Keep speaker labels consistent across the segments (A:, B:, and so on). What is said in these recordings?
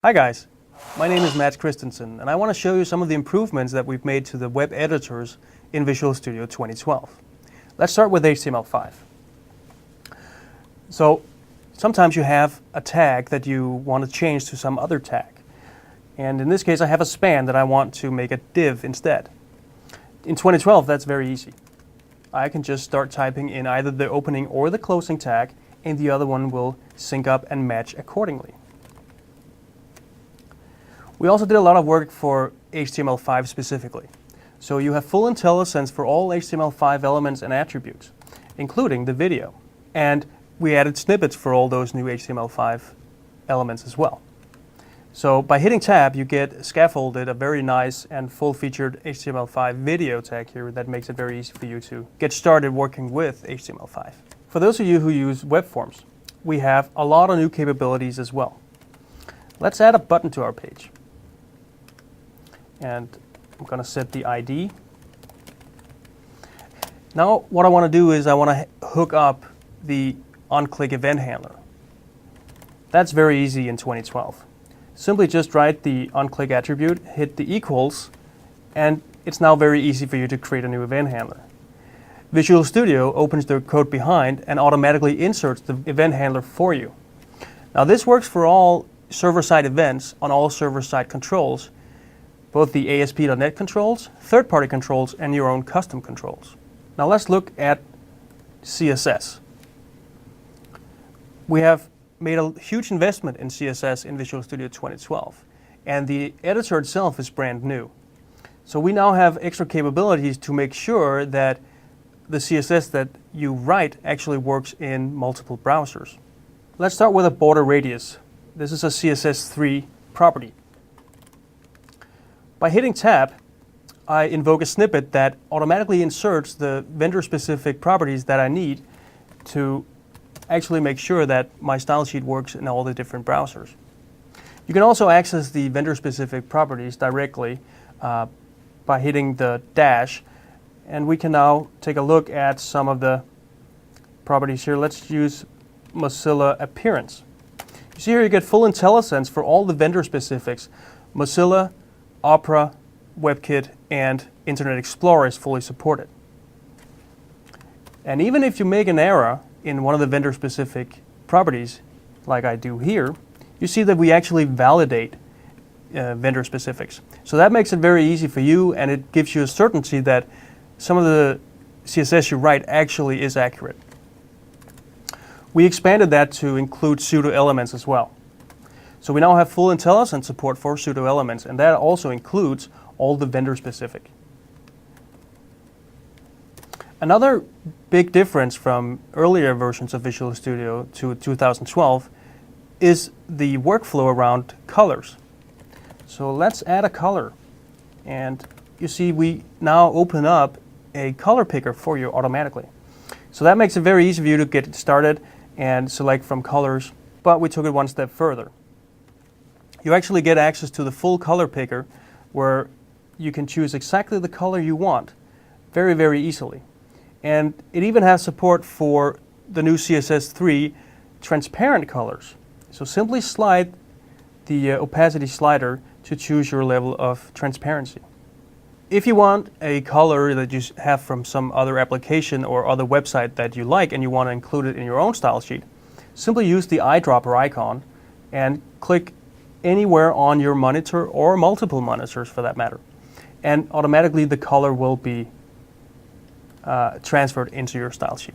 A: Hi guys, my name is Matt Christensen and I want to show you some of the improvements that we've made to the web editors in Visual Studio 2012. Let's start with HTML5. So sometimes you have a tag that you want to change to some other tag. And in this case I have a span that I want to make a div instead. In 2012 that's very easy. I can just start typing in either the opening or the closing tag and the other one will sync up and match accordingly. We also did a lot of work for HTML5 specifically. So you have full IntelliSense for all HTML5 elements and attributes, including the video. And we added snippets for all those new HTML5 elements as well. So by hitting tab, you get scaffolded a very nice and full-featured HTML5 video tag here that makes it very easy for you to get started working with HTML5. For those of you who use web forms, we have a lot of new capabilities as well. Let's add a button to our page. And I'm going to set the ID. Now what I want to do is I want to hook up the on-click event handler. That's very easy in 2012. Simply just write the on-click attribute, hit the equals, and it's now very easy for you to create a new event handler. Visual Studio opens the code behind and automatically inserts the event handler for you. Now this works for all server-side events on all server-side controls, both the ASP.NET controls, third-party controls, and your own custom controls. Now let's look at CSS. We have made a huge investment in CSS in Visual Studio 2012, and the editor itself is brand new. So we now have extra capabilities to make sure that the CSS that you write actually works in multiple browsers. Let's start with a border radius. This is a CSS3 property. By hitting tab, I invoke a snippet that automatically inserts the vendor-specific properties that I need to actually make sure that my style sheet works in all the different browsers. You can also access the vendor-specific properties directly by hitting the dash, and we can now take a look at some of the properties here. Let's use Mozilla Appearance. You see here you get full IntelliSense for all the vendor specifics. Mozilla, Opera, WebKit, and Internet Explorer is fully supported. And even if you make an error in one of the vendor-specific properties, like I do here, you see that we actually validate vendor specifics. So that makes it very easy for you, and it gives you a certainty that some of the CSS you write actually is accurate. We expanded that to include pseudo elements as well. So we now have full IntelliSense support for pseudo elements, and that also includes all the vendor specific. Another big difference from earlier versions of Visual Studio to 2012 is the workflow around colors. So let's add a color, and you see we now open up a color picker for you automatically. So that makes it very easy for you to get started and select from colors, but we took it one step further. You actually get access to the full color picker where you can choose exactly the color you want very, very easily. And it even has support for the new CSS3 transparent colors. So simply slide the opacity slider to choose your level of transparency. If you want a color that you have from some other application or other website that you like and you want to include it in your own style sheet, simply use the eyedropper icon and click anywhere on your monitor or multiple monitors for that matter. And automatically the color will be transferred into your style sheet.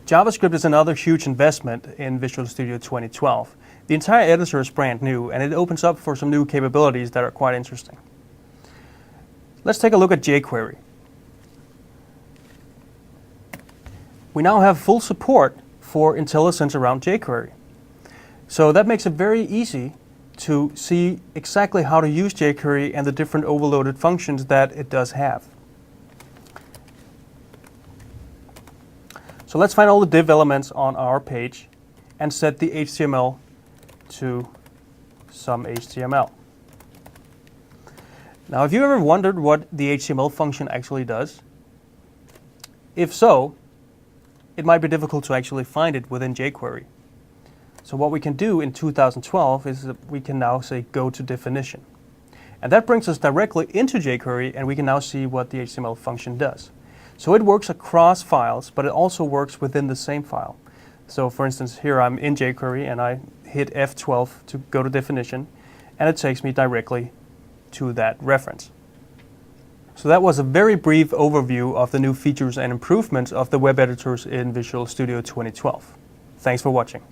A: JavaScript is another huge investment in Visual Studio 2012. The entire editor is brand new and it opens up for some new capabilities that are quite interesting. Let's take a look at jQuery. We now have full support for IntelliSense around jQuery. So that makes it very easy to see exactly how to use jQuery and the different overloaded functions that it does have. So let's find all the div elements on our page and set the HTML to some HTML. Now, have you ever wondered what the HTML function actually does? If so, it might be difficult to actually find it within jQuery. So what we can do in 2012 is that we can now say go to definition. And that brings us directly into jQuery, and we can now see what the HTML function does. So it works across files, but it also works within the same file. So for instance, here I'm in jQuery and I hit F12 to go to definition, and it takes me directly to that reference. So that was a very brief overview of the new features and improvements of the web editors in Visual Studio 2012. Thanks for watching.